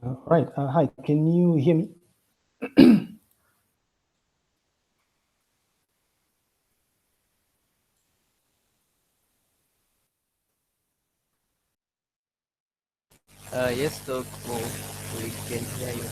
Right. Hi, can you hear me? Yes, Doc, we can hear you.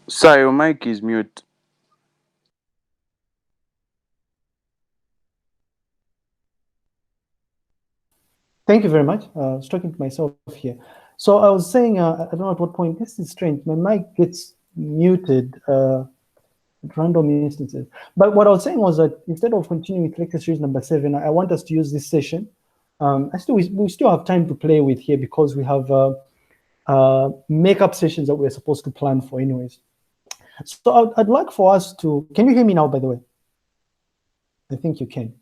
Sir, your mic is mute. Thank you very much. I was talking to myself here. So I was saying, I don't know at what point, this is strange. My mic gets muted at random instances. But what I was saying was that instead of continuing with lecture series number 7, I want us to use this session. We still have time to play with here because we have makeup sessions that we're supposed to plan for anyways. So I'd like for us to, can you hear me now, by the way? I think you can.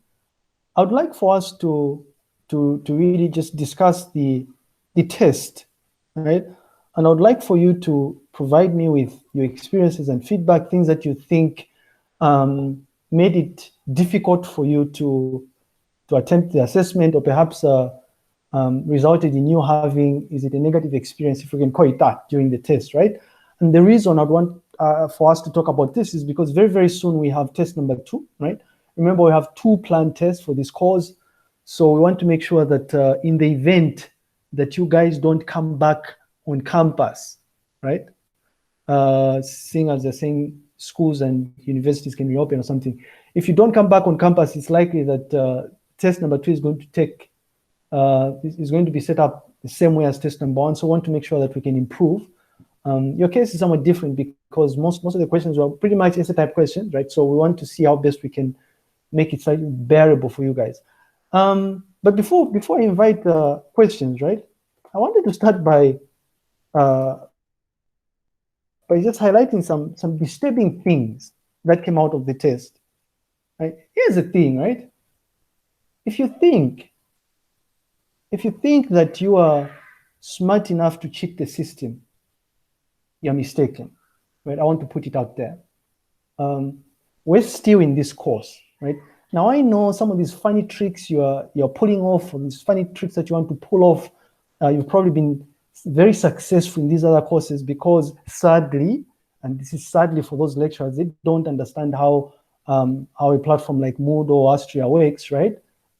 I would like for us to really just discuss the test, right? And I would like for you to provide me with your experiences and feedback, things that you think made it difficult for you to attempt the assessment, or perhaps resulted in you having, is it a negative experience, if we can call it that, during the test, right? And the reason I'd want for us to talk about this is because very, very soon we have test number 2, right? Remember, we have 2 planned tests for this course. So we want to make sure that in the event that you guys don't come back on campus, right? Seeing as they're saying schools and universities can reopen or something. If you don't come back on campus, it's likely that test number 2 is going to is going to be set up the same way as test number 1. So we want to make sure that we can improve. Your case is somewhat different because most of the questions were pretty much essay type questions, right? So we want to see how best we can make it slightly bearable for you guys. But before I invite questions, right? I wanted to start uh, by just highlighting some disturbing things that came out of the test. Right? Here's the thing, right? If you think that you are smart enough to cheat the system, you're mistaken. Right? I want to put it out there. We're still in this course, right? Now I know some of these funny tricks you're pulling off, or these funny tricks that you want to pull off. You've probably been very successful in these other courses because sadly, and this is sadly for those lecturers, they don't understand how a platform like Moodle or Astria works, right?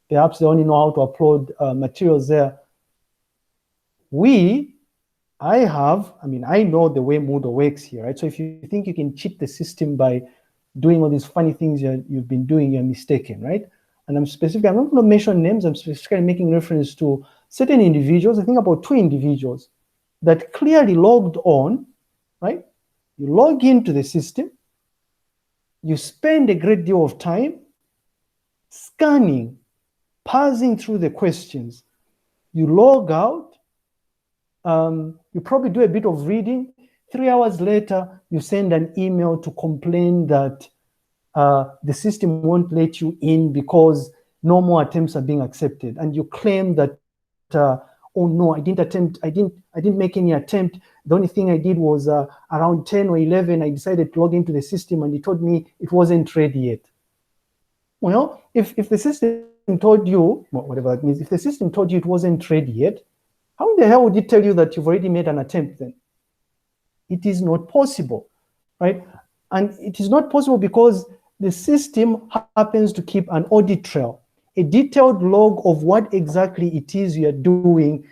Perhaps they only know how to upload materials there. I know the way Moodle works here, right? So if you think you can cheat the system by doing all these funny things you've been doing, you're mistaken, right? And I'm not going to mention names, I'm specifically making reference to certain individuals. I think about 2 individuals that clearly logged on, right? You log into the system, you spend a great deal of time scanning, parsing through the questions, you log out, you probably do a bit of reading. 3 hours later, you send an email to complain that the system won't let you in because no more attempts are being accepted. And you claim that oh no, I didn't make any attempt. The only thing I did was around 10 or 11, I decided to log into the system and it told me it wasn't ready yet. Well, if the system told you, whatever that means, if the system told you it wasn't ready yet, how in the hell would it tell you that you've already made an attempt then? It is not possible, right? And it is not possible because the system happens to keep an audit trail, a detailed log of what exactly it is you're doing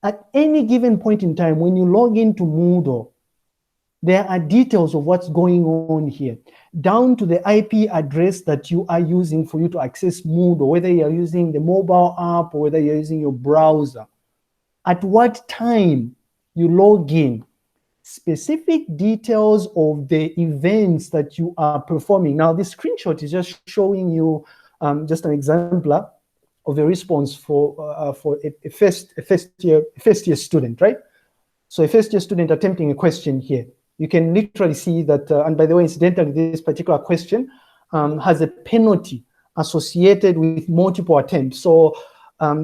at any given point in time. When you log into Moodle, there are details of what's going on here, down to the IP address that you are using for you to access Moodle, whether you're using the mobile app or whether you're using your browser. At what time you log in, specific details of the events that you are performing. Now, this screenshot is just showing you just an exemplar of a response for a first year student, right? So a first year student attempting a question here. You can literally see that, and by the way, incidentally, this particular question has a penalty associated with multiple attempts. So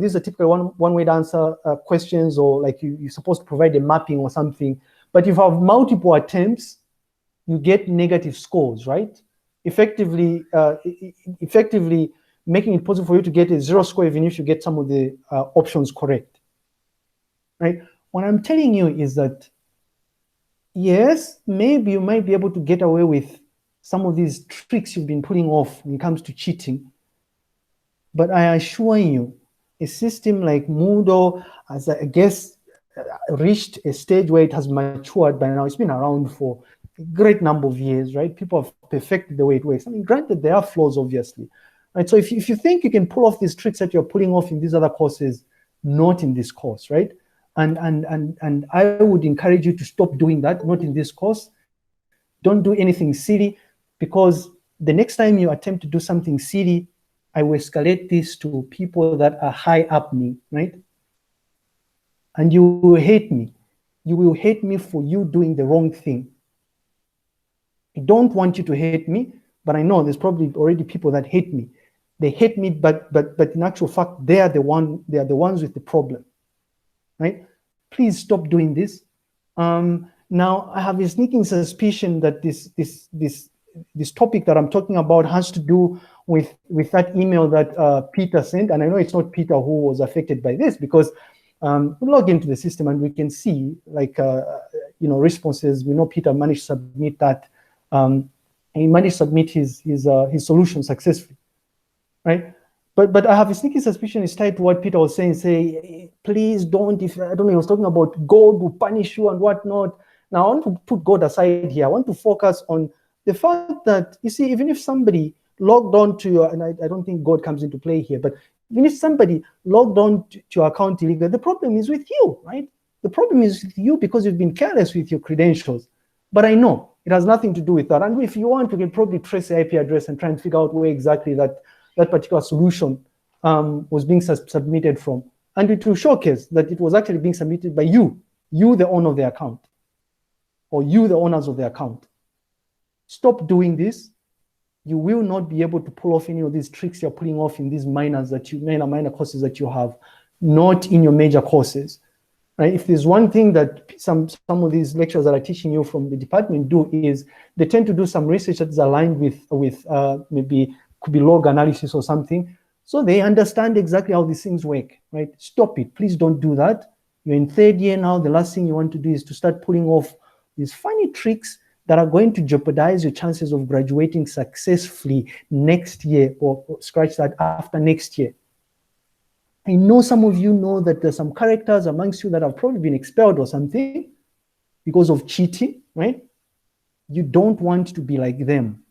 these are typically one-way to answer questions, or like you're supposed to provide a mapping or something. But if you have multiple attempts, you get negative scores, right? Effectively making it possible for you to get a 0 score even if you get some of the options correct, right? What I'm telling you is that, yes, maybe you might be able to get away with some of these tricks you've been putting off when it comes to cheating. But I assure you, a system like Moodle, as I guess, reached a stage where it has matured by now. It's been around for a great number of years, right? People have perfected the way it works. I mean, granted, there are flaws, obviously, right? So if you think you can pull off these tricks that you're pulling off in these other courses, not in this course, right? And I would encourage you to stop doing that, not in this course. Don't do anything silly, because the next time you attempt to do something silly, I will escalate this to people that are high up me, right? And you will hate me. You will hate me for you doing the wrong thing. I don't want you to hate me, but I know there's probably already people that hate me. They hate me, but in actual fact, they are the ones with the problem, right? Please stop doing this. Now, I have a sneaking suspicion that this topic that I'm talking about has to do with that email that Peter sent, and I know it's not Peter who was affected by this, because we log into the system and we can see, like, responses. We know Peter managed to submit that. He managed to submit his solution successfully, right? But I have a sneaky suspicion it's tied to what Peter was saying. Say, please don't. If I don't know, he was talking about God will punish you and whatnot. Now I want to put God aside here. I want to focus on the fact that, you see, even if somebody logged on to your, and I don't think God comes into play here, but even if somebody logged on to your account illegally, the problem is with you, right? The problem is with you because you've been careless with your credentials. But I know it has nothing to do with that. And if you want, you can probably trace the IP address and try and figure out where exactly that particular solution was being submitted from. And it will showcase that it was actually being submitted by you, the owner of the account, or you, the owners of the account. Stop doing this. You will not be able to pull off any of these tricks you're pulling off in these minor courses that you have, not in your major courses. Right? If there's one thing that some of these lecturers that are teaching you from the department do, is they tend to do some research that's aligned with maybe could be log analysis or something, so they understand exactly how these things work. Right? Stop it. Please don't do that. You're in third year now. The last thing you want to do is to start pulling off these funny tricks that are going to jeopardize your chances of graduating successfully next year, or scratch that, after next year. I know some of you know that there's some characters amongst you that have probably been expelled or something because of cheating, right? You don't want to be like them.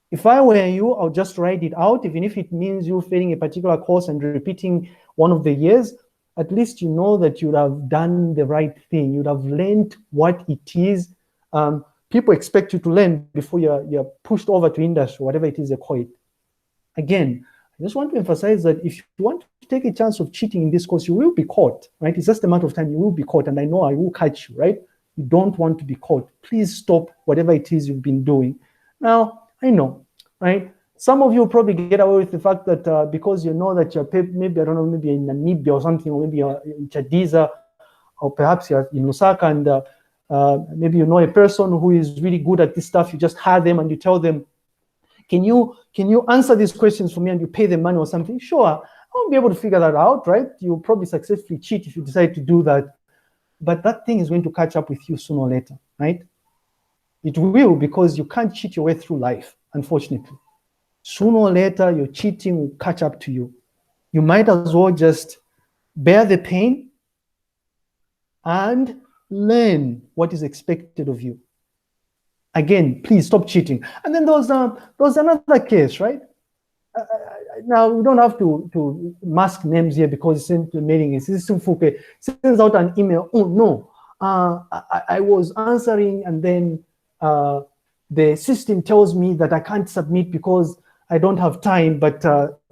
If I were you, I'll just write it out, even if it means you failing a particular course and repeating one of the years. At least you know that you'd have done the right thing. You'd have learned what it is. People expect you to learn before you're pushed over to industry, whatever it is they call it. Again, I just want to emphasize that if you want to take a chance of cheating in this course, you will be caught, right? It's just a matter of time. You will be caught, and I know I will catch you, right? You don't want to be caught. Please stop whatever it is you've been doing. Now, I know, right? Some of you probably get away with the fact that because you know that you're maybe, I don't know, maybe in Namibia or something, or maybe you're in Chadiza, or perhaps you're in Lusaka, and maybe you know a person who is really good at this stuff. You just hire them and you tell them, can you answer these questions for me, and you pay them money or something? Sure, I won't be able to figure that out, right? You'll probably successfully cheat if you decide to do that. But that thing is going to catch up with you sooner or later, right? It will, because you can't cheat your way through life, unfortunately. Sooner or later, your cheating will catch up to you. You might as well just bear the pain and learn what is expected of you. Again, please stop cheating. And then there was another case, right? Now, we don't have to mask names here because it's implementing it. This Fuke sends out an email. Oh, no, I was answering, and then the system tells me that I can't submit because I don't have time, but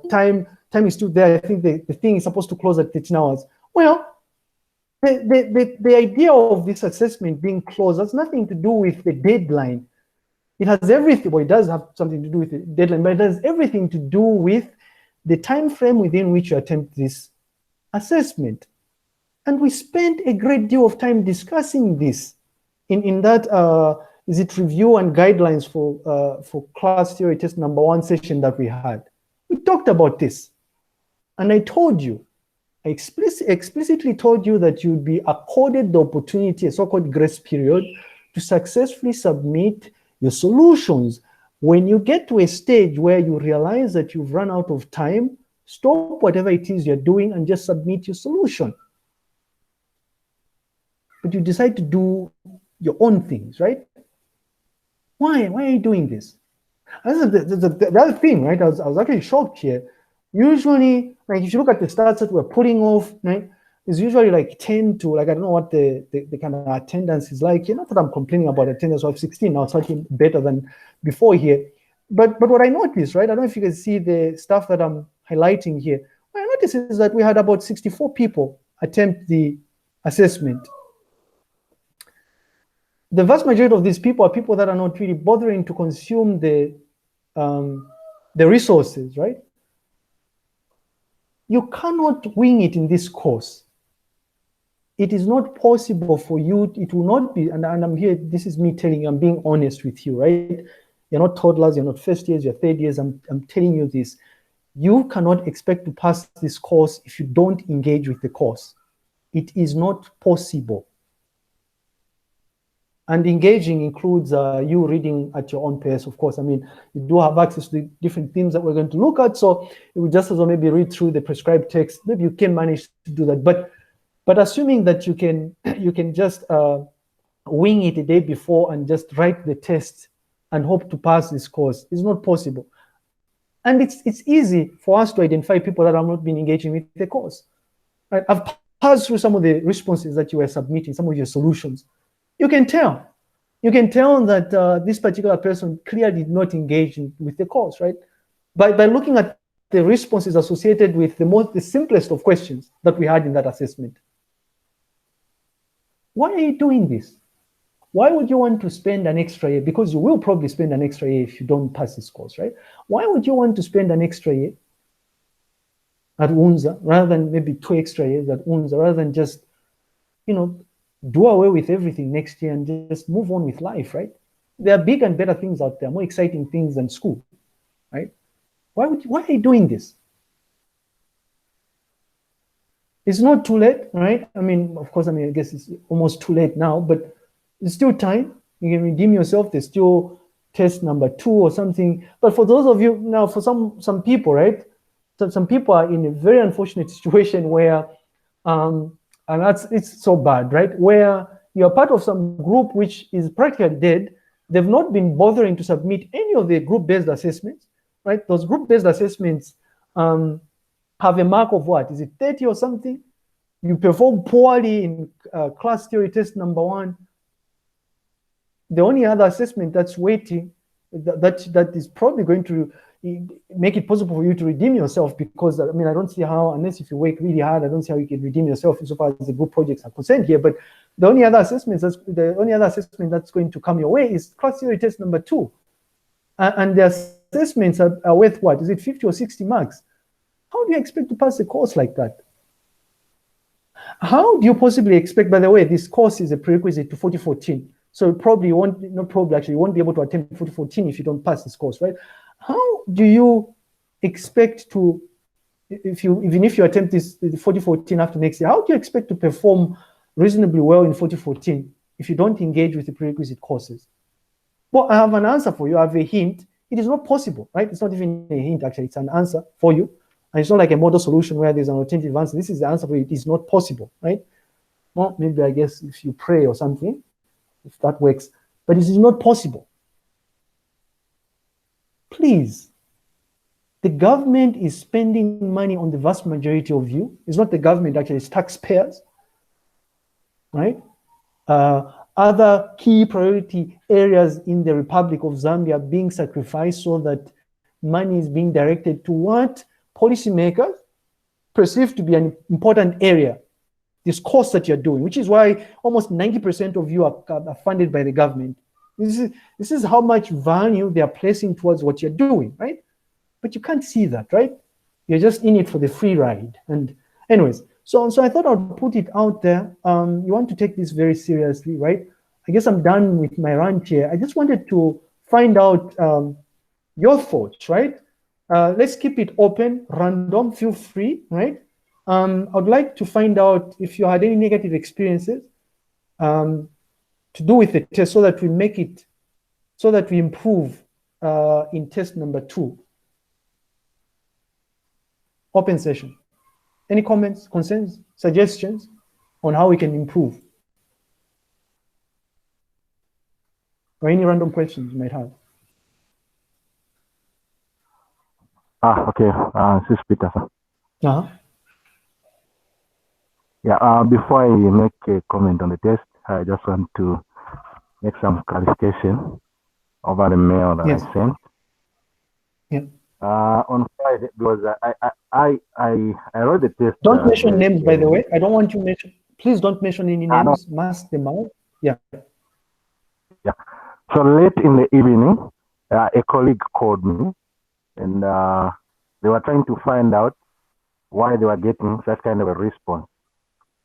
time is still there. I think the thing is supposed to close at 13 hours. Well, the idea of this assessment being closed has nothing to do with the deadline. It has everything, well, it does have something to do with the deadline, but it has everything to do with the time frame within which you attempt this assessment. And we spent a great deal of time discussing this in that is it review and guidelines for class theory test number 1 session that we had. We talked about this, and I told you, I explicitly told you that you'd be accorded the opportunity, a so-called grace period, to successfully submit your solutions. When you get to a stage where you realize that you've run out of time, stop whatever it is you're doing and just submit your solution. But you decide to do your own things, right? Why are you doing this? And the other thing, right? I was actually shocked here. Usually, like if you look at the stats that we're putting off, right, it's usually like 10 to, like, I don't know what the kind of attendance is like. Not that I'm complaining about attendance of 16, now it's slightly better than before here. But what I noticed, right, I don't know if you can see the stuff that I'm highlighting here. What I noticed is that we had about 64 people attempt the assessment. The vast majority of these people are people that are not really bothering to consume the resources, right? You cannot wing it in this course. It is not possible for you, it will not be, and I'm here, this is me telling you, I'm being honest with you, right? You're not toddlers, you're not first years, you're third years, I'm telling you this. You cannot expect to pass this course if you don't engage with the course. It is not possible. And engaging includes you reading at your own pace, of course. I mean, you do have access to the different themes that we're going to look at, so you would just as well maybe read through the prescribed text. Maybe you can manage to do that, but assuming that you can just wing it a day before and just write the test and hope to pass this course is not possible. And it's easy for us to identify people that have not been engaging with the course. Right? I've passed through some of the responses that you were submitting, some of your solutions. You can tell that this particular person clearly did not engage with the course, right? By looking at the responses associated with the simplest of questions that we had in that assessment. Why are you doing this? Why would you want to spend an extra year? Because you will probably spend an extra year if you don't pass this course, right? Why would you want to spend an extra year at UNZA rather than maybe 2 extra years at UNZA, rather than just, do away with everything next year and just move on with life, right? There are big and better things out there, more exciting things than school, right? Why are you doing this? It's not too late, right? I mean, of course, I guess it's almost too late now, but there's still time. You can redeem yourself. There's still test number 2 or something. But for those of you now, for some people, right? Some people are in a very unfortunate situation where, and it's so bad, right? Where you're part of some group which is practically dead. They've not been bothering to submit any of the group-based assessments, right? Those group-based assessments have a mark of what? Is it 30 or something? You perform poorly in class theory test number 1. The only other assessment that's waiting, that is probably going to make it possible for you to redeem yourself, because I don't see how, unless if you work really hard, I don't see how you can redeem yourself as far as the group projects are concerned here. But the only other assessment that's going to come your way is class theory test number 2, and there's assessments are worth what? Is it 50 or 60 marks? How do you expect to pass a course like that? How do you possibly expect, by the way, this course is a prerequisite to 4014. So probably you won't, not probably actually, you won't be able to attend 4014 if you don't pass this course, right? How do you expect to, even if you attempt this the 4014 after next year, how do you expect to perform reasonably well in 4014 if you don't engage with the prerequisite courses? Well, I have an answer for you. I have a hint. It is not possible, right? It's not even a hint, actually. It's an answer for you. And it's not like a model solution where there's an alternative answer. This is the answer for you. It is not possible, right? Well, maybe I guess if you pray or something, if that works, but it is not possible. Please, the government is spending money on the vast majority of you. It's not the government, actually, it's taxpayers, right? Other key priority areas in the Republic of Zambia being sacrificed so that money is being directed to what policymakers perceive to be an important area, this course that you're doing, which is why almost 90% of you are funded by the government. This is how much value they are placing towards what you're doing, right? But you can't see that, right? You're just in it for the free ride. And anyways, so I thought I'd put it out there. You want to take this very seriously, right? I guess I'm done with my rant here. I just wanted to find out your thoughts, right? Let's keep it open, random, feel free, right? I'd like to find out if you had any negative experiences to do with the test so that we make it, so that we improve in test number 2. Open session. Any comments, concerns, suggestions on how we can improve? Or any random questions you might have? Okay. This is Peter. Uh-huh. Yeah, before I make a comment on the test, I just want to make some clarification over the mail that Yes. I sent. Yeah. On Friday, because I wrote the test. Don't mention names, by the way. I don't want you to mention. Please don't mention any names. Mask them out. Yeah. Yeah. So late in the evening, a colleague called me, and they were trying to find out why they were getting that kind of a response.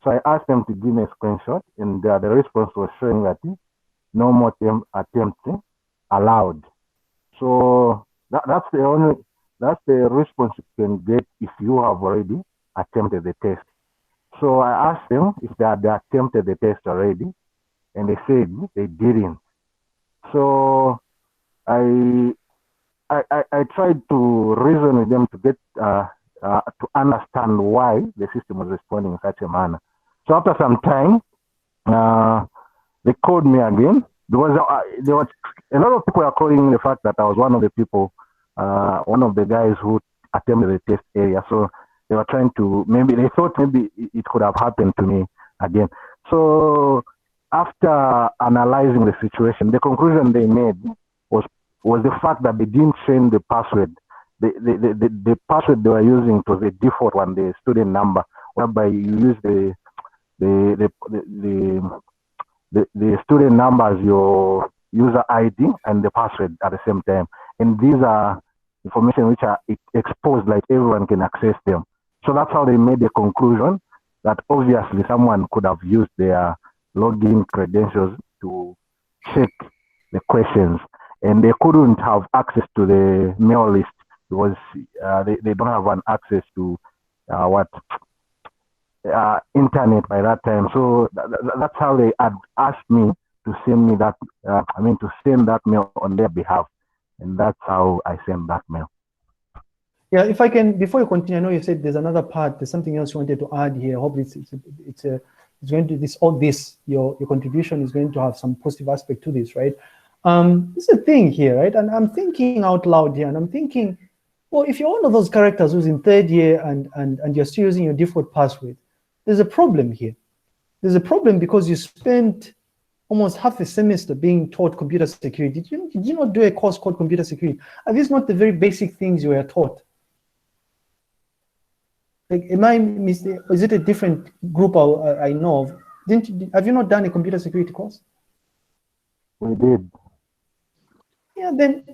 So I asked them to give me a screenshot, and the response was showing that no more attempts allowed. So that's the response you can get if you have already attempted the test. So I asked them if they had attempted the test already, and they said they didn't. So I tried to reason with them to get to understand why the system was responding in such a manner. So after some time, they called me again because there was a lot of people are calling the fact that I was one of the people, one of the guys who attempted the test area. So they were trying to, maybe they thought maybe it could have happened to me again. So after analyzing the situation, the conclusion they made was the fact that they didn't change the password. The password they were using was the default one, the student number, whereby you use the student number as your user ID and the password at the same time. And these are information which are exposed, like everyone can access them. So that's how they made the conclusion that obviously someone could have used their login credentials to check the questions, and they couldn't have access to the mail list because they don't have an access to internet by that time. So that's how they had asked me to send me that, to send that mail on their behalf. And that's how I sent that mail. Yeah, if I can, before you continue, I know you said there's another part, there's something else you wanted to add here. I hope it's going to, your contribution is going to have some positive aspect to this, right? This is a thing here, right? And I'm thinking out loud here, and I'm thinking, well, if you're one of those characters who's in 3rd year and you're still using your default password, there's a problem here. There's a problem because you spent almost half a semester being taught computer security. Did you not do a course called computer security? Are these not the very basic things you were taught? Like, is it a different group I know of? Have you not done a computer security course? We did. Yeah, then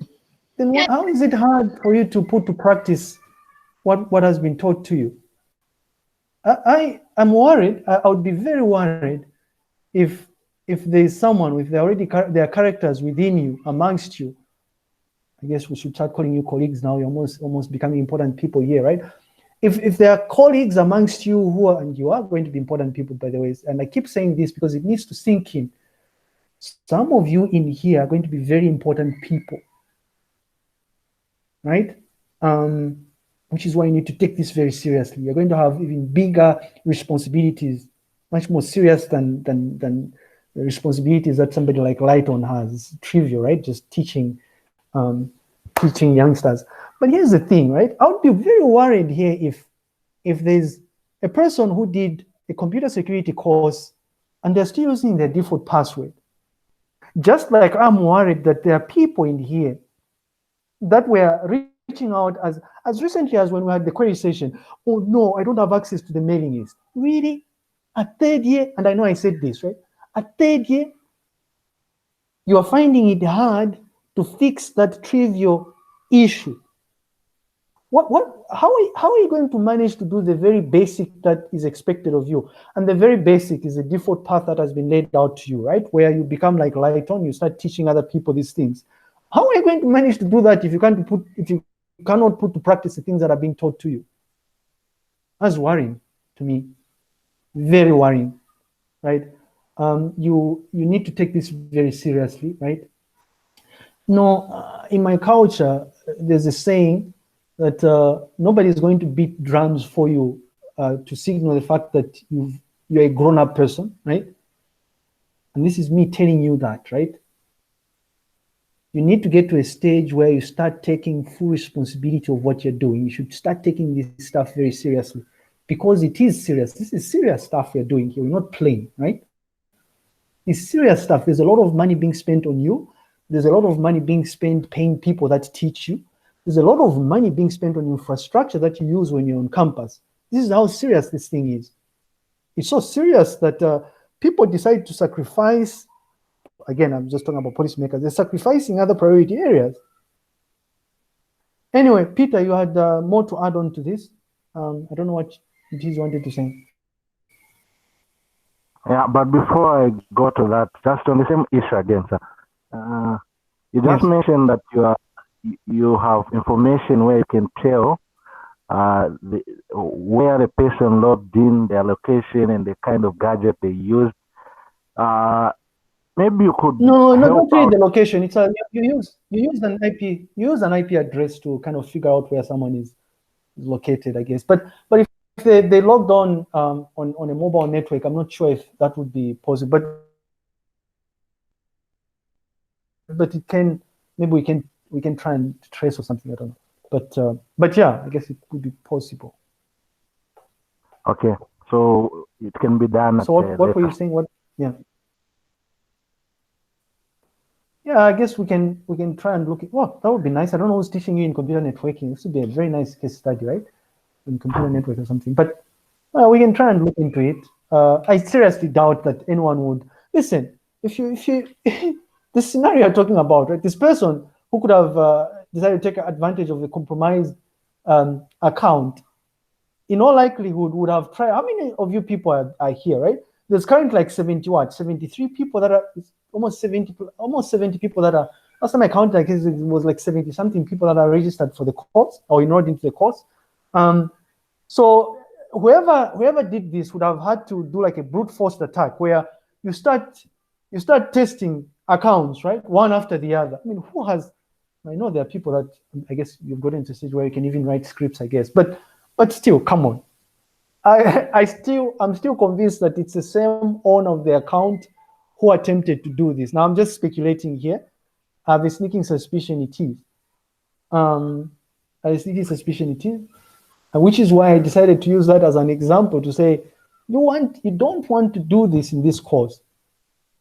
then how is it hard for you to put to practice what has been taught to you? I'm worried. I would be very worried if there's someone with their characters within you, amongst you. I guess we should start calling you colleagues now. You're almost becoming important people here, right? If there are colleagues amongst you and you are going to be important people, by the way, and I keep saying this because it needs to sink in. Some of you in here are going to be very important people, right? Which is why you need to take this very seriously. You're going to have even bigger responsibilities, much more serious than the responsibilities that somebody like Lighton has. It's trivial, right? Just teaching youngsters. But here's the thing, right? I would be very worried here if there's a person who did a computer security course and they're still using their default password. Just like I'm worried that there are people in here that were reaching out as recently as when we had the query session. Oh no, I don't have access to the mailing list. Really? At third year, and I know I said this, right? At third year, you are finding it hard to fix that trivial issue. How are you going to manage to do the very basic that is expected of you? And the very basic is the default path that has been laid out to you, right? Where you become like Lighton, you start teaching other people these things. How are you going to manage to do that if you cannot put to practice the things that are being taught to you? That's worrying to me. Very worrying, right? You need to take this very seriously, right? No, in my culture, there's a saying that nobody is going to beat drums for you to signal the fact that you're a grown-up person, right? And this is me telling you that, right? You need to get to a stage where you start taking full responsibility of what you're doing. You should start taking this stuff very seriously because it is serious. This is serious stuff we're doing here. We're not playing, right? It's serious stuff. There's a lot of money being spent on you. There's a lot of money being spent paying people that teach you. There's a lot of money being spent on infrastructure that you use when you're on campus. This is how serious this thing is. It's so serious that people decide to sacrifice. Again, I'm just talking about policymakers. They're sacrificing other priority areas. Anyway, Peter, you had more to add on to this. I don't know what it is you wanted to say. Yeah, but before I go to that, just on the same issue again, sir. You just mentioned that you have information where you can tell where the person logged in, their location, and the kind of gadget they used. Maybe you could don't say the location. It's you use an IP address to kind of figure out where someone is located, I guess. But if they logged on a mobile network, I'm not sure if that would be possible. But it can, maybe we can try and trace or something. I don't know. But yeah, I guess it could be possible. Okay, so it can be done. So what were you saying? Yeah. Yeah, I guess we can try and look at. Well, that would be nice. I don't know who's teaching you in computer networking. This would be a very nice case study, right? In computer network or something. But we can try and look into it. I seriously doubt that anyone would listen. If you the scenario you're talking about, right? This person who could have decided to take advantage of the compromised account, in all likelihood would have tried. How many of you people are here, right? There's currently like 73 people that are almost 70 people that are. Last time I counted, I guess it was like 70 something people that are registered for the course or enrolled into the course. So whoever did this would have had to do like a brute force attack where you start testing accounts, right? One after the other. I mean, I know there are people that I guess you've gotten to a stage where you can even write scripts, I guess. But still, come on. I'm still convinced that it's the same owner of the account who attempted to do this. Now I'm just speculating here. I have a sneaking suspicion it is. Which is why I decided to use that as an example to say, you don't want to do this in this course.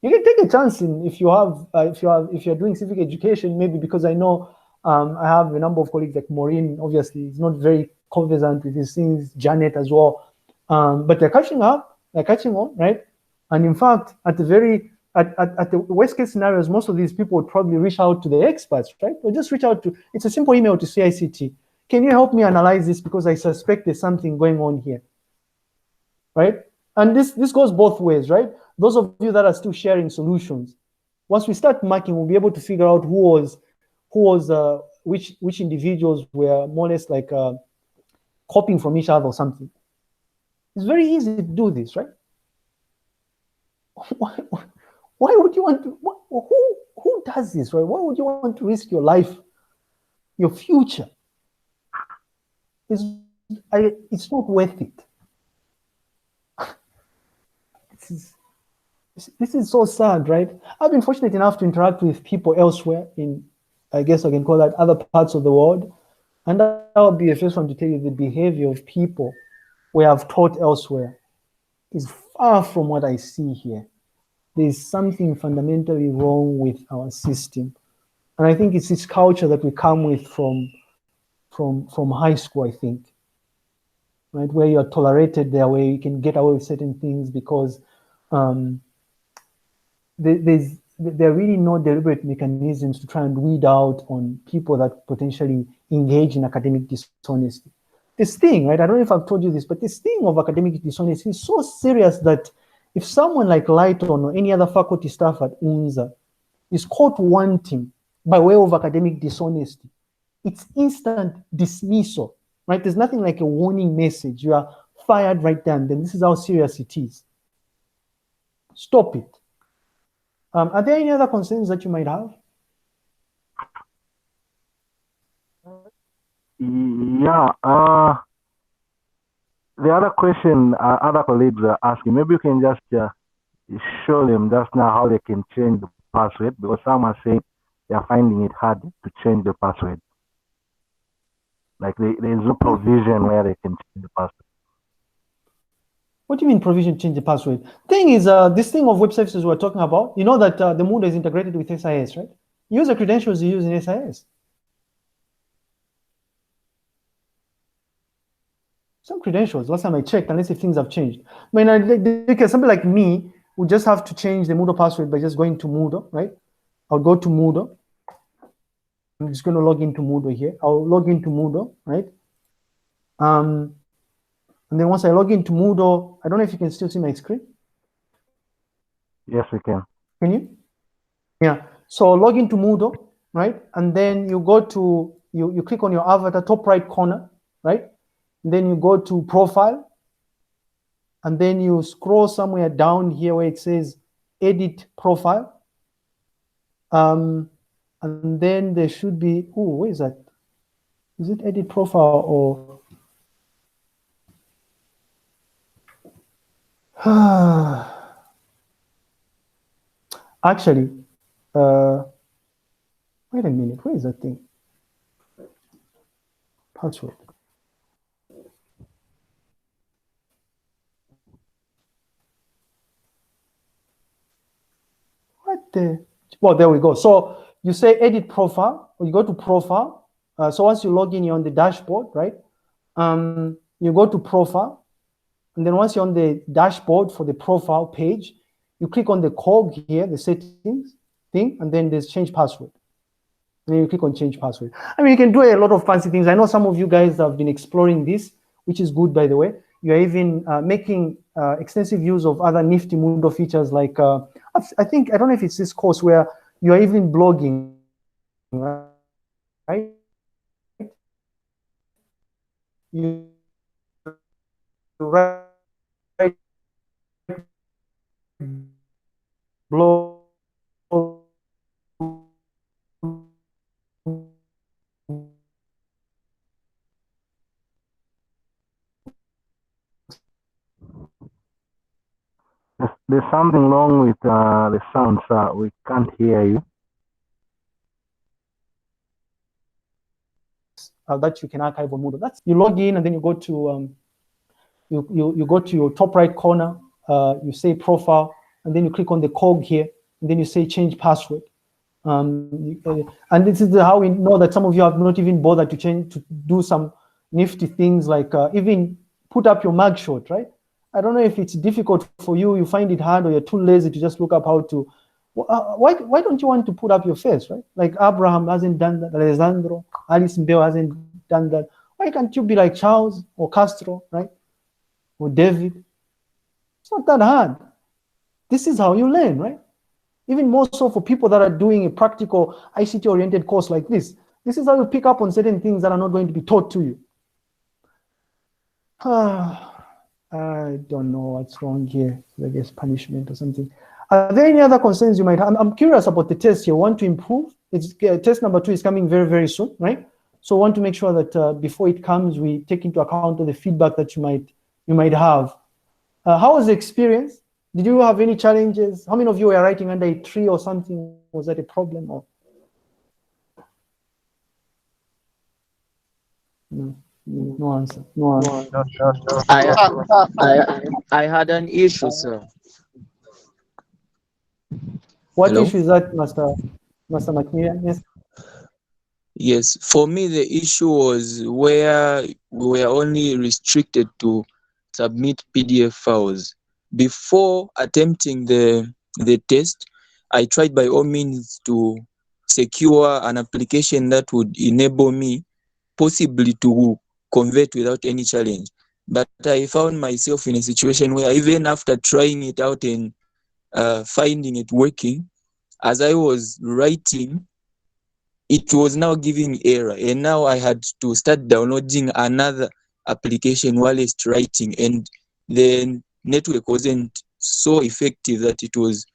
You can take a chance if you're doing civic education, maybe, because I know I have a number of colleagues like Maureen, obviously, is not very conversant with these things, Janet as well. But they're catching on, right? And in fact, at the at the worst case scenarios, most of these people would probably reach out to the experts, right? Or just reach out to, it's a simple email to ICT. Can you help me analyze this because I suspect there's something going on here, right? And this goes both ways, right? Those of you that are still sharing solutions, once we start marking, we'll be able to figure out which individuals were more or less like copying from each other or something. It's very easy to do this, right? Why would you want to? Who does this, right? Why would you want to risk your life, your future? It's not worth it. This is so sad, right? I've been fortunate enough to interact with people elsewhere in, I guess I can call that, other parts of the world. And I'll be the first one to tell you the behavior of people we have taught elsewhere is far from what I see here. There's something fundamentally wrong with our system. And I think it's this culture that we come with from high school, I think, right? Where you're tolerated there, where you can get away with certain things because there are really no deliberate mechanisms to try and weed out on people that potentially engage in academic dishonesty. This thing, right? I don't know if I've told you this, but this thing of academic dishonesty is so serious that if someone like Lighton or any other faculty staff at UNZA is caught wanting by way of academic dishonesty, it's instant dismissal, right? There's nothing like a warning message. You are fired right then. Then this is how serious it is. Stop it. Are there any other concerns that you might have? Yeah. The other question other colleagues are asking, maybe you can just show them just now how they can change the password, because some are saying they are finding it hard to change the password. Like there is no provision where they can change the password. What do you mean provision change the password? Thing is, this thing of web services we're talking about, you know that the Moodle is integrated with SIS, right? Use the credentials you use in SIS. Some credentials, last time I checked, unless if things have changed. I mean, somebody like me would just have to change the Moodle password by just going to Moodle, right? I'll go to Moodle. I'm just going to log into Moodle here. I'll log into Moodle, right? And then once I log into Moodle, I don't know if you can still see my screen. Yes, we can. Can you? Yeah. So log into Moodle, right? And then you go to, you click on your avatar, top right corner, right? And then you go to profile. And then you scroll somewhere down here where it says edit profile. And then there should be, oh, where is that? Is it edit profile or? Actually, wait a minute, where is that thing? Password. What the? Well, there we go. So you say edit profile, or you go to profile. So once you log in, you're on the dashboard, right? You go to profile. And then once you're on the dashboard for the profile page, you click on the cog here, the settings thing, and then there's change password. And then you click on change password. I mean, you can do a lot of fancy things. I know some of you guys have been exploring this, which is good, by the way. You're even making extensive use of other nifty Moodle features like, I think, I don't know if it's this course where you're even blogging, right? You write blog. There's something wrong with the sound, sir. We can't hear you. That you can archive on Moodle. That's, you log in and then you go to you go to your top right corner. You say profile, and then you click on the cog here, and then you say change password. And this is how we know that some of you have not even bothered to do some nifty things like even put up your mugshot, right? I don't know if it's difficult for you, you find it hard, or you're too lazy to just look up how to Why don't you want to put up your face, right? Like Abraham hasn't done that, Alessandro, Alice Mbeo hasn't done that. Why can't you be like Charles or Castro, right? Or David? It's not that hard. This is how you learn, right? Even more so for people that are doing a practical ICT-oriented course like this. This is how you pick up on certain things that are not going to be taught to you. I don't know what's wrong here. I guess punishment or something. Are there any other concerns you might have? I'm curious about the test here. Want to improve? It's test number 2 is coming very, very soon, right? So want to make sure that before it comes, we take into account all the feedback that you might have. How was the experience? Did you have any challenges? How many of you were writing under a tree or something? Was that a problem? Or no answer. No answer. I had an issue, sir. What Hello? issue is that, Master Macmillan? Yes. Yes, for me the issue was where we were only restricted to submit PDF files. Before attempting the test, I tried by all means to secure an application that would enable me possibly to convert without any challenge. But I found myself in a situation where even after trying it out and finding it working, as I was writing, it was now giving error, and now I had to start downloading another application whilst writing, and the network wasn't so effective that it was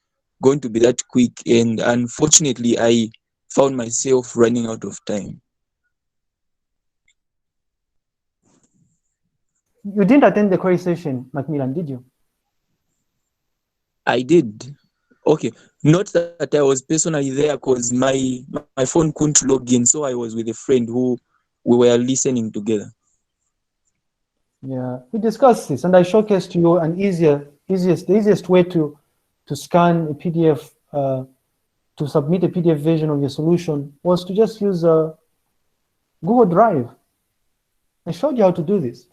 going to be that quick, and unfortunately I found myself running out of time. You didn't attend the query session, Macmillan, did you? I did. Okay, not that I was personally there because my phone couldn't log in, so I was with a friend who we were listening together. Yeah, we discussed this, and I showcased to you an the easiest way to scan a PDF, to submit a PDF version of your solution was to just use Google Drive. I showed you how to do this,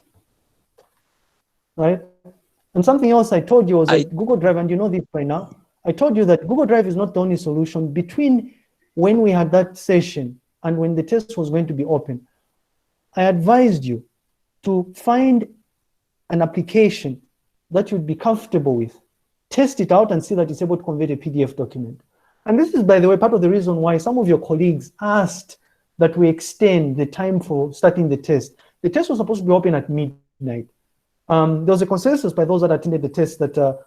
right? And something else I told you was that Google Drive, and you know this by now, I told you that Google Drive is not the only solution. Between when we had that session and when the test was going to be open, I advised you to find an application that you'd be comfortable with, test it out and see that it's able to convert a PDF document. And this is, by the way, part of the reason why some of your colleagues asked that we extend the time for starting the test. The test was supposed to be open at midnight. There was a consensus by those that attended the test that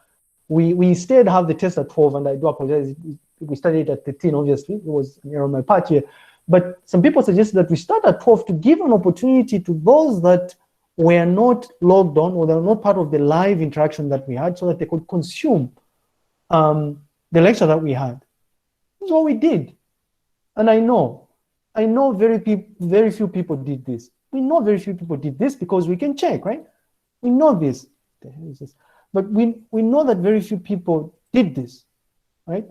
we instead have the test at 12, and I do apologize. We started at 13, obviously. It was an error on my part here. But some people suggested that we start at 12 to give an opportunity to those that were not logged on or they were not part of the live interaction that we had so that they could consume the lecture that we had. That's what we did. And I know very few people did this. We know very few people did this because we can check, right? We know this. The hell is this? But we know that very few people did this, right?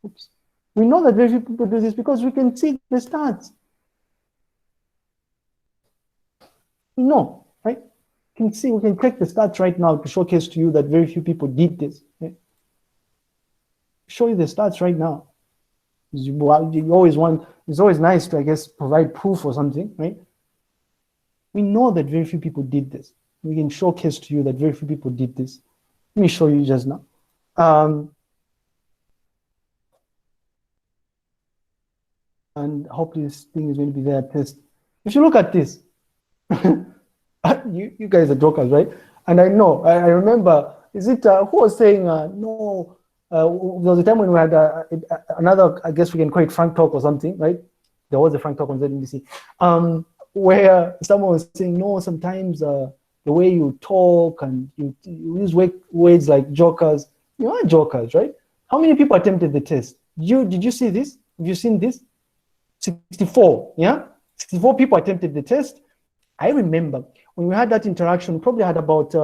Oops. We know that very few people do this because we can see the stats. We know, right? We can check the stats right now to showcase to you that very few people did this. Right? Show you the stats right now. You always want, it's always nice to, I guess, provide proof or something, right? We know that very few people did this. We can showcase to you that very few people did this. Let me show you just now. And hopefully this thing is going to be there at test. If you look at this, you guys are jokers, right? And I know, I remember, is it, who was saying, no, there was a time when we had another, I guess we can call it Frank Talk or something, right? There was a Frank Talk on ZNBC, where someone was saying, no, sometimes the way you talk and you use words like jokers, you are jokers, right? How many people attempted the test? Did you see this? Have you seen this? 64, yeah? 64 people attempted the test. I remember when we had that interaction, we probably had about,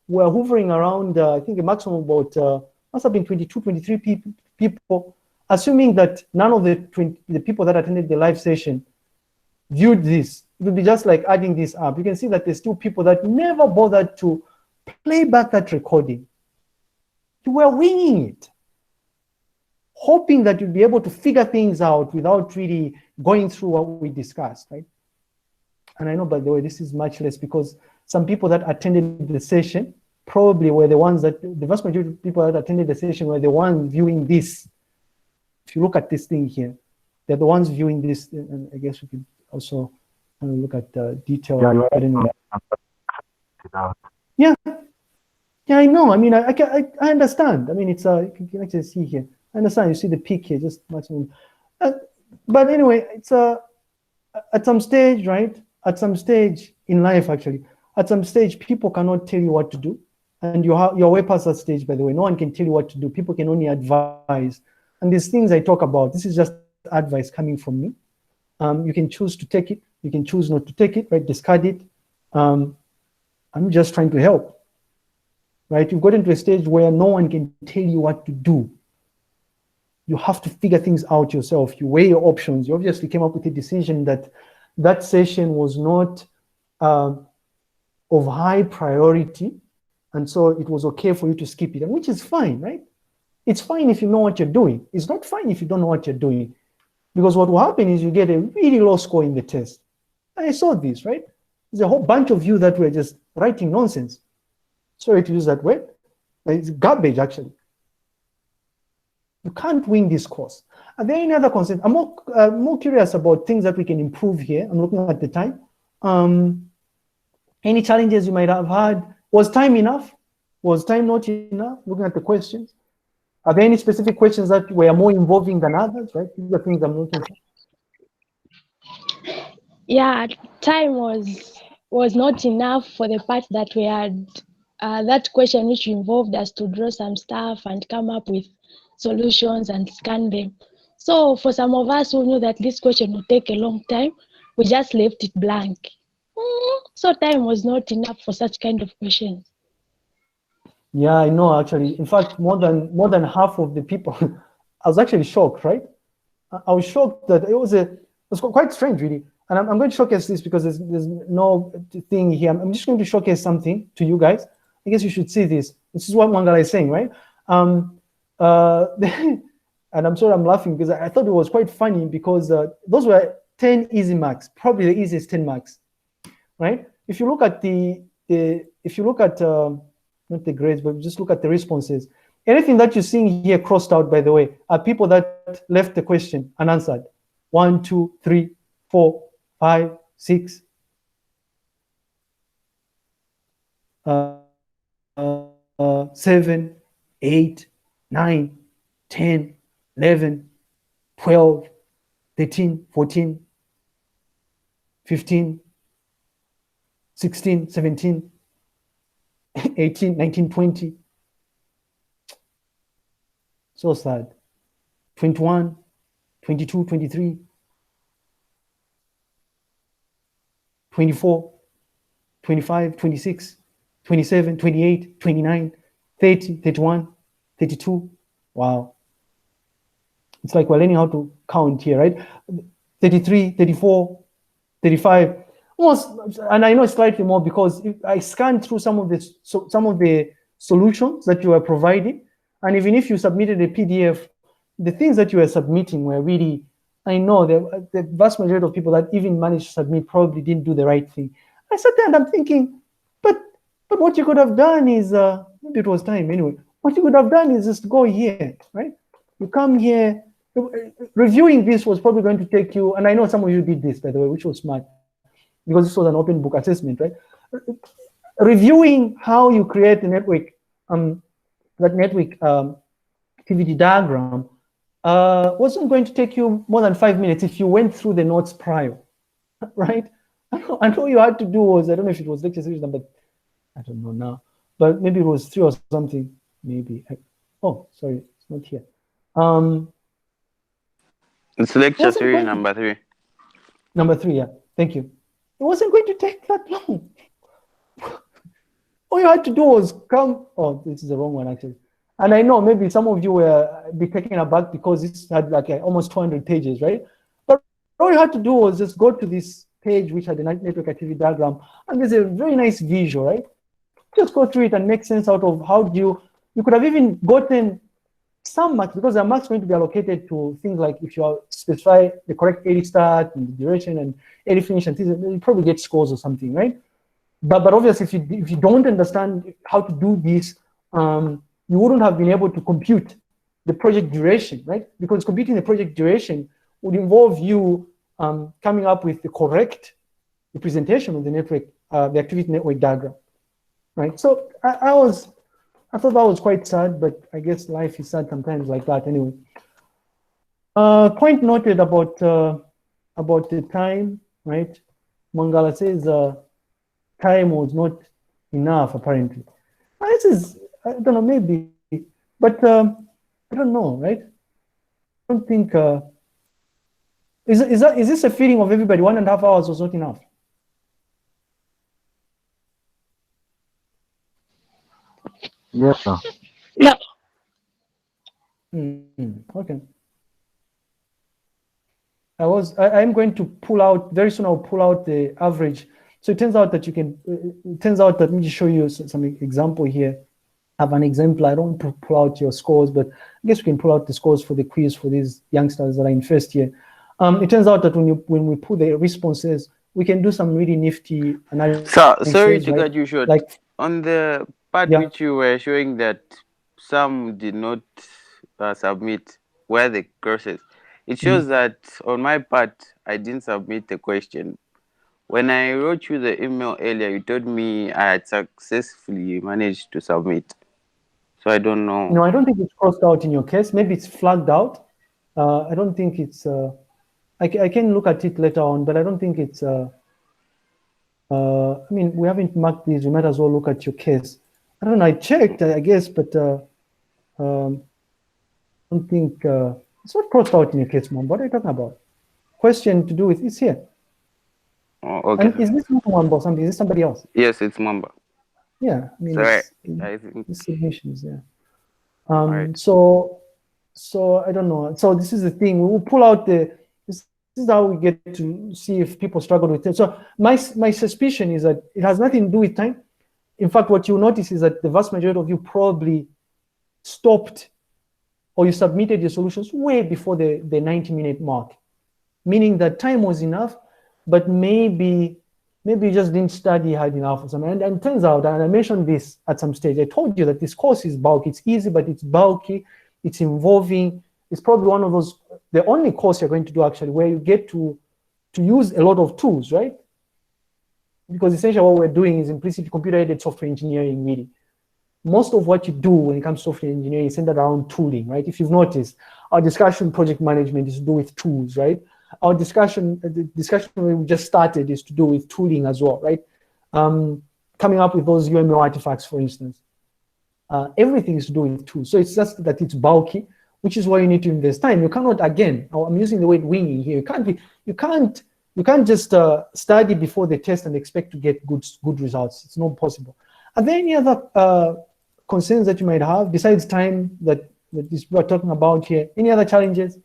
we were hovering around, I think a maximum about, must have been 22, 23 people, assuming that none of the people that attended the live session viewed this. It would be just like adding this up. You can see that there's still people that never bothered to play back that recording. You were winging it, hoping that you'd be able to figure things out without really going through what we discussed, right? And I know, by the way, this is much less because some people that attended the session probably were the ones that, the vast majority of people that attended the session were the ones viewing this. If you look at this thing here, they're the ones viewing this, and I guess we could also look at the detail. Yeah, I don't know. Yeah. Yeah, I know. I mean, I understand. I mean, it's you can actually see here. I understand. You see the peak here, just maximum. But anyway, it's at some stage, right? At some stage in life, actually, at some stage, people cannot tell you what to do, and you're way past that stage. By the way, no one can tell you what to do. People can only advise. And these things I talk about, this is just advice coming from me. You can choose to take it. You can choose not to take it, right? Discard it. I'm just trying to help, right? You've gotten to a stage where no one can tell you what to do. You have to figure things out yourself. You weigh your options. You obviously came up with a decision that that session was not of high priority. And so it was okay for you to skip it, and which is fine, right? It's fine if you know what you're doing. It's not fine if you don't know what you're doing. Because what will happen is you get a really low score in the test. I saw this, right? There's a whole bunch of you that were just writing nonsense. Sorry to use that word. It's garbage, actually. You can't win this course. Are there any other concerns? I'm more curious about things that we can improve here. I'm looking at the time. Any challenges you might have had? Was time enough? Was time not enough? Looking at the questions. Are there any specific questions that were more involving than others, right? These are things I'm looking for. Yeah, time was not enough for the part that we had that question which involved us to draw some stuff and come up with solutions and scan them. So for some of us who knew that this question would take a long time, we just left it blank. So time was not enough for such kind of questions. Yeah, I know, actually. In fact, more than half of the people, I was actually shocked, right? I was shocked that it was quite strange, really. And I'm going to showcase this because there's no thing here. I'm just going to showcase something to you guys. I guess you should see this. This is what one guy is saying, right? And I'm sorry I'm laughing because I thought it was quite funny because those were 10 easy marks, probably the easiest 10 marks, right? If you look at not the grades, but just look at the responses. Anything that you're seeing here crossed out, by the way, are people that left the question unanswered. 1, 2, 3, 4, 5, 6. 7, 8, 9, 10, 11, 12, 13, 14, 15, 16, 17, 18, 19, 20. So sad. 21, 22, 23, 24, 25, 26, 27, 28, 29, 30, 31, 32. Wow. It's like we're learning how to count here, right? 33, 34, 35. Almost, and I know slightly more because I scanned through some of the solutions that you were providing, and even if you submitted a PDF, the things that you were submitting were really, I know the vast majority of people that even managed to submit probably didn't do the right thing. I sat there and I'm thinking, but what you could have done is, maybe it was time anyway, what you could have done is just go here, right? You come here, reviewing this was probably going to take you, and I know some of you did this, by the way, which was smart, because this was an open book assessment, right? Reviewing how you create a network, that network activity diagram wasn't going to take you more than 5 minutes if you went through the notes prior, right? And all you had to do was, I don't know if it was lecture series number, I don't know now, but maybe it was 3 or something, maybe. Oh, sorry, it's not here. It's lecture series number 3. Number 3, yeah, thank you. It wasn't going to take that long. All you had to do was come, oh, this is the wrong one actually. And I know maybe some of you will be taken aback because this had like almost 200 pages, right? But all you had to do was just go to this page which had the network activity diagram, and there's a very nice visual, right? Just go through it and make sense out of how do you you could have even gotten some marks, because the marks going to be allocated to things like if you specify the correct early start and the duration and early finish and things, you probably get scores or something, right? But obviously, if you don't understand how to do this, you wouldn't have been able to compute the project duration, right? Because computing the project duration would involve you coming up with the correct representation of the network, the activity network diagram, right? So I thought that was quite sad, but I guess life is sad sometimes like that anyway. Point noted about the time, right? Mangala says time was not enough apparently. This is, I don't know, maybe, but I don't know, right? I don't think is this a feeling of everybody? 1.5 hours was not enough. Yes, sir. No. Okay. I'm going to pull out very soon. I'll pull out the average. So it turns out that you can. It turns out that, let me show you some example here. I have an example. I don't pull out your scores, but I guess we can pull out the scores for the quiz for these youngsters that are in first year. It turns out that when we pull the responses, we can do some really nifty analysis. So sorry to right? cut you short. Like On the part Yeah. which you were showing that some did not submit where the courses, it shows that on my part I didn't submit the question. When I wrote you the email earlier, you told me I had successfully managed to submit. So I don't know. No, I don't think it's crossed out in your case. Maybe it's flagged out. I don't think it's. I can look at it later on, but I don't think it's. I mean, we haven't marked these. We might as well look at your case. I don't know. I checked, I guess, but I don't think it's not crossed out in your case, Mom. What are you talking about? Question to do with it's here. Oh, okay. And is this not Mamba or something? Is this somebody else? Yes, it's Mamba. Yeah, I mean, Sorry, it's submissions, yeah. Right. So I don't know. So this is the thing. We will pull out this is how we get to see if people struggle with it. So my suspicion is that it has nothing to do with time. In fact, what you notice is that the vast majority of you probably stopped or you submitted your solutions way before the 90-minute mark, meaning that time was enough, but maybe you just didn't study hard enough or something. And it turns out, and I mentioned this at some stage, I told you that this course is bulky. It's easy, but it's bulky. It's involving. It's probably one of those, the only course you're going to do actually where you get to use a lot of tools, right? Because essentially what we're doing is implicit computer-aided software engineering, really. Most of what you do when it comes to software engineering is centered around tooling, right? If you've noticed, our discussion project management is to do with tools, right? Our discussion, the discussion we just started is to do with tooling as well, right? Coming up with those UML artifacts, for instance. Everything is to do with tools. So it's just that it's bulky, which is why you need to invest time. You cannot, again, I'm using the word winging here. You can't just study before the test and expect to get good results. It's not possible. Are there any other concerns that you might have besides time that we're talking about here? Any other challenges?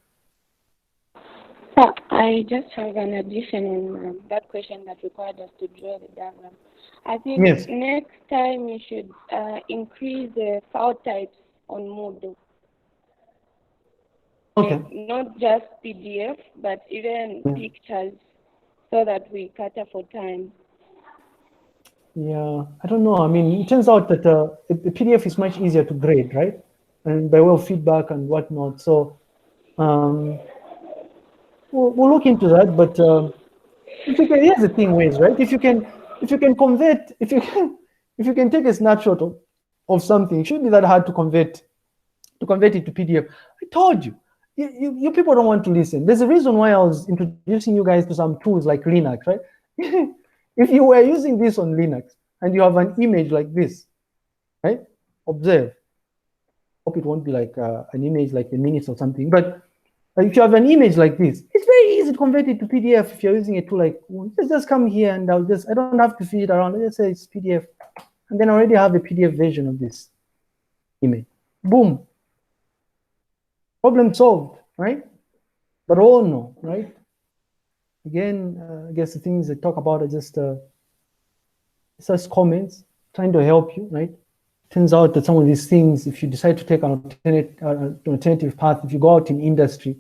I just have an addition on that question that required us to draw the diagram. I think next time you should increase the file types on Moodle. Okay. Not just PDF, but even pictures, so that we cater for time. Yeah, I don't know. I mean, it turns out that the PDF is much easier to grade, right? And by way of feedback and whatnot. So we'll look into that. But if you can, here's the thing, ways, right? If you can take a snapshot of something, it shouldn't be that hard to convert it to PDF. I told you. You people don't want to listen. There's a reason why I was introducing you guys to some tools like Linux, right? If you were using this on Linux and you have an image like this, right? Observe. Hope it won't be like an image like the minutes or something. But if you have an image like this, it's very easy to convert it to PDF if you're using a tool like, just come here and I don't have to feed it around. Let's say it's PDF. And then I already have a PDF version of this image. Boom. Problem solved, right? But oh no, right? Again, I guess the things they talk about are just comments, trying to help you, right? turns out that some of these things, if you decide to take an alternative path, if you go out in industry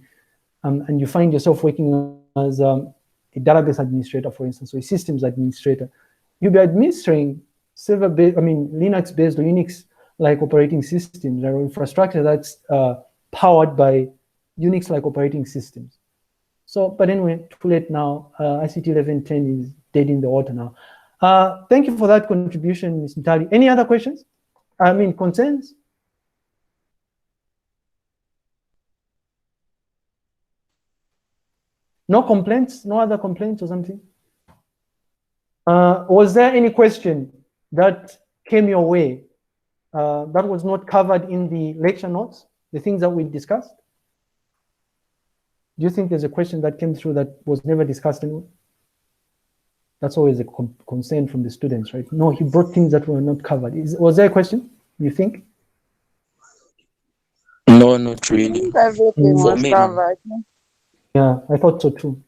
and you find yourself working as a database administrator, for instance, or a systems administrator, you'll be administering Linux-based or Unix-like operating systems or infrastructure that's powered by Unix-like operating systems. So, but anyway, too late now. ICT 1110 is dead in the water now. Thank you for that contribution, Ms. Ntali. Any other questions? Concerns? No complaints? No other complaints or something? Was there any question that came your way that was not covered in the lecture notes, the things that we discussed? Do you think there's a question that came through that was never discussed anyway? That's always a concern from the students, right? No, he brought things that were not covered. Was there a question, you think? No, not really. I think everything was covered. Yeah, I thought so too.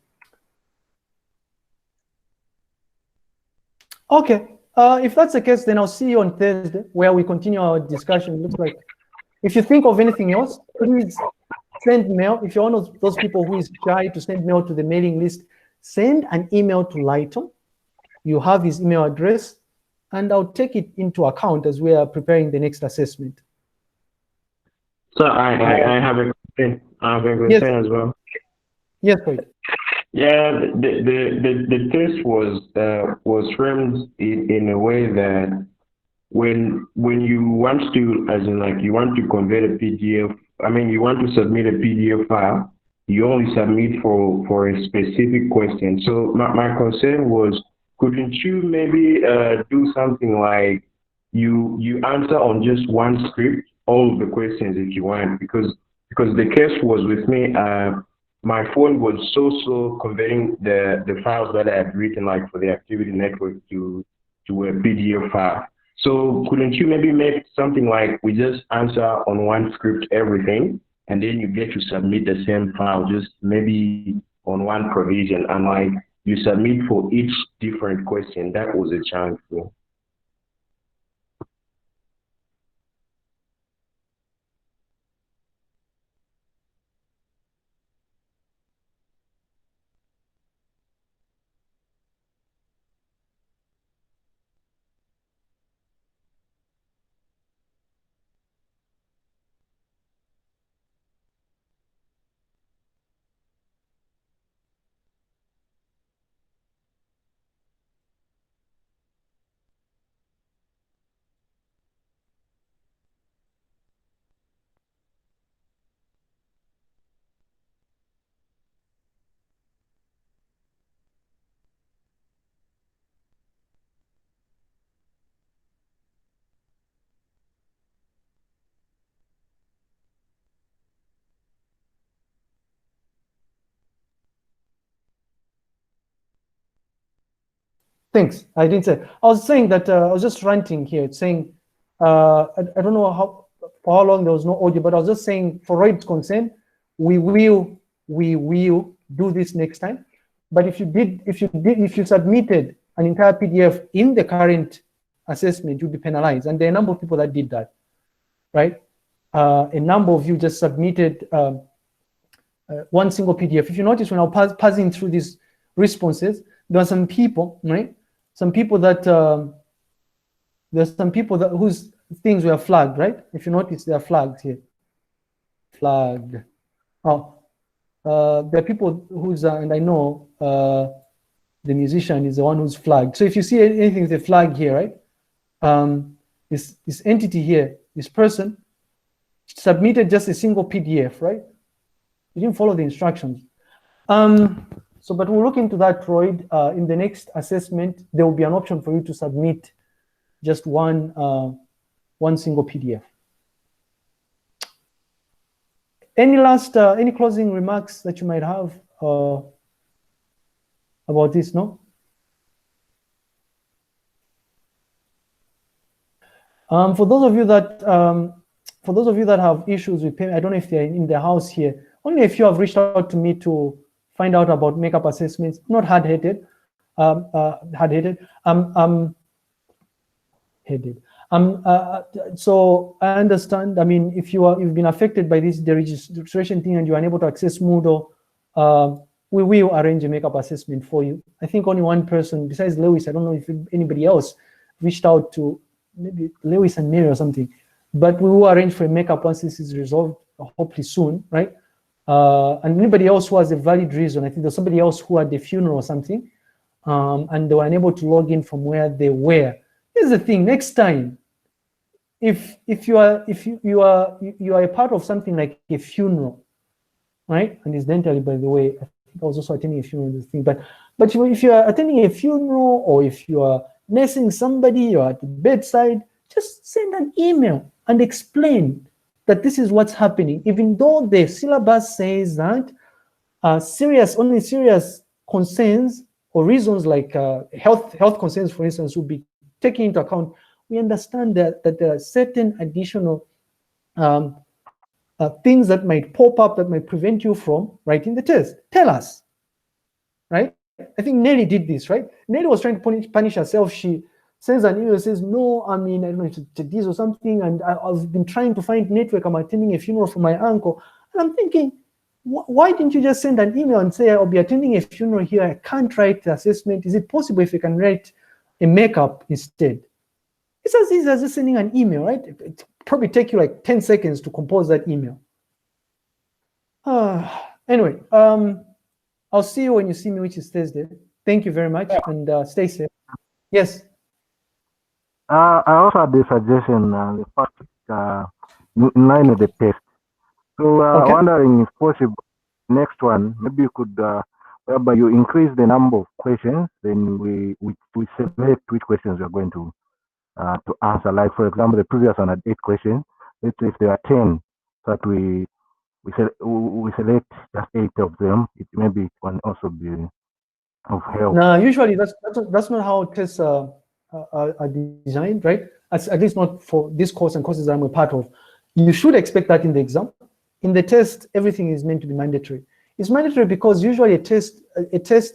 Okay, if that's the case, then I'll see you on Thursday where we continue our discussion. It looks like if you think of anything else, please send mail. If you're one of those people who is shy to send mail to the mailing list, send an email to Lighton. You have his email address, and I'll take it into account as we are preparing the next assessment. So I have a question. I have a question as well. Yes, please. Yeah, the test was framed in a way that when you want to, as in like you want to convert a PDF, you want to submit a PDF file, you only submit for a specific question. So my concern was, couldn't you maybe do something like you answer on just one script all of the questions if you want, because the case was with me, my phone was so converting the files that I had written like for the activity network to a PDF file. So couldn't you maybe make something like we just answer on one script everything, and then you get to submit the same file just maybe on one provision, and like you submit for each different question? That was a challenge for me. Thanks. I didn't say. I was saying that I was just ranting here. It's saying I don't know for how long there was no audio, but I was just saying for Royd's concern, we will do this next time. But if you submitted an entire PDF in the current assessment, you'll be penalized. And there are a number of people that did that, right? A number of you just submitted one single PDF. If you notice, when I was passing through these responses, there are some people, right? Some people that there's some people that whose things were flagged, right? If you notice, they are flagged here. Flagged. Oh, there are people who's and I know the musician is the one who's flagged. So if you see anything with a flag here, right? This entity here, this person submitted just a single PDF, right? You didn't follow the instructions. So, but we'll look into that, Royd. In the next assessment, there will be an option for you to submit just one single PDF. Any closing remarks that you might have about this? No. For those of you that have issues with payment, I don't know if they're in the house here. Only if you have reached out to me to find out about makeup assessments. Not hard-headed. Hard-headed. So I understand. I mean, if you've been affected by this the registration thing and you're unable to access Moodle, we will arrange a makeup assessment for you. I think only one person besides Lewis, I don't know if anybody else reached out to maybe Lewis and Mary or something, but we will arrange for a makeup once this is resolved, hopefully soon, right? And anybody else who has a valid reason, I think there's somebody else who had a funeral or something, and they were unable to log in from where they were. Here's the thing: next time, if you are a part of something like a funeral, right? And incidentally, by the way, I think I was also attending a funeral. This thing, but if you are attending a funeral or if you are nursing somebody, you're at the bedside, just send an email and explain that this is what's happening, even though the syllabus says that only serious concerns or reasons like health concerns, for instance, will be taken into account. We understand that there are certain additional things that might pop up that might prevent you from writing the test. Tell us, right? I think Nelly did this, right? Nelly was trying to punish herself. She sends an email, says, no, I mean, I don't know if it's this or something, and I've been trying to find network. I'm attending a funeral for my uncle. And I'm thinking, why didn't you just send an email and say, I'll be attending a funeral here. I can't write the assessment. Is it possible if you can write a makeup instead? It's as easy as just sending an email, right? It probably take you like 10 seconds to compose that email. Anyway, I'll see you when you see me, which is Thursday. Thank you very much, and stay safe. Yes. I also had a suggestion, the first in line with the test. So Okay. wondering if possible, next one, maybe you could, whereby you increase the number of questions, then we select which questions we are going to answer. Like, for example, the previous one had 8 questions. Let's say if there are 10, so that we select just 8 of them. It maybe can also be of help. No, usually that's not how tests are designed, right? At least not for this course and courses I'm a part of. You should expect that in the exam. In the test, everything is meant to be mandatory. It's mandatory because usually a test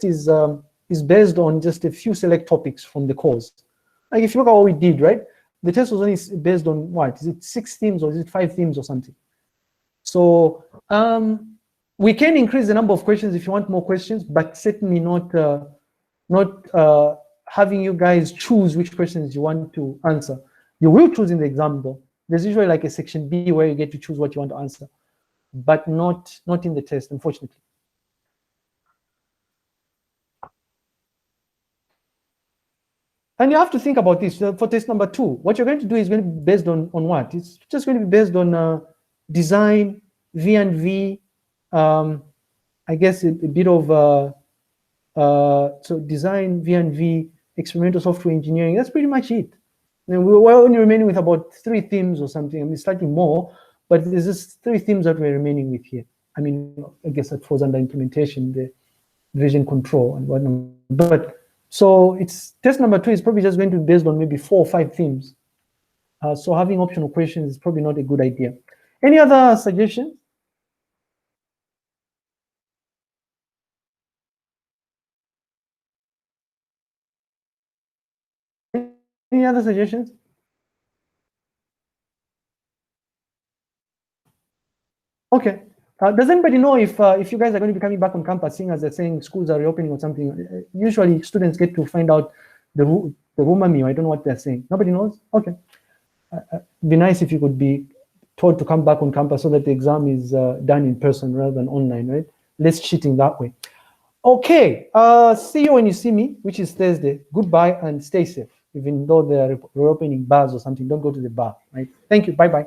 is based on just a few select topics from the course. Like if you look at what we did, right? The test was only based on what? Is it 6 themes or is it 5 themes or something? So we can increase the number of questions if you want more questions, but certainly not having you guys choose which questions you want to answer. You will choose in the exam though. There's usually like a section B where you get to choose what you want to answer, but not in the test, unfortunately. And you have to think about this for test number 2. What you're going to do is going to be based on what? It's just going to be based on design, V&V, I guess a bit of so design, V&V, experimental software engineering. That's pretty much it. And we're only remaining with about 3 themes or something. I mean, slightly more, but there's just 3 themes that we're remaining with here. I mean, I guess that falls under implementation, the version control and whatnot. But so it's test number 2 is probably just going to be based on maybe 4 or 5 themes. So having optional questions is probably not a good idea. Any other suggestions? Any other suggestions? Okay. Does anybody know if you guys are going to be coming back on campus, seeing as they're saying schools are reopening or something? Usually students get to find out the rumor mill. I don't know what they're saying. Nobody knows? Okay. It'd be nice if you could be told to come back on campus so that the exam is done in person rather than online, right? Less cheating that way. Okay. See you when you see me, which is Thursday. Goodbye and stay safe. Even though they're reopening bars or something, don't go to the bar, right? Thank you. Bye-bye.